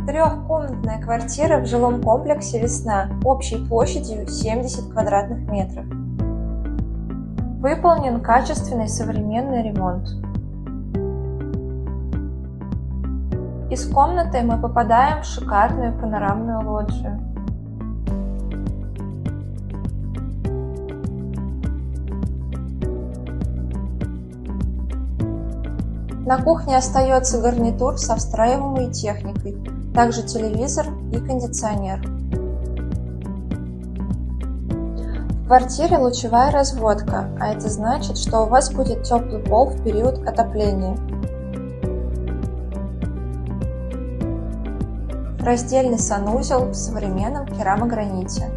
Трехкомнатная квартира в жилом комплексе «Весна» общей площадью 70 квадратных метров. Выполнен качественный современный ремонт. Из комнаты мы попадаем в шикарную панорамную лоджию. На кухне остается гарнитур со встраиваемой техникой, также телевизор и кондиционер. В квартире лучевая разводка, а это значит, что у вас будет теплый пол в период отопления. Раздельный санузел в современном керамограните.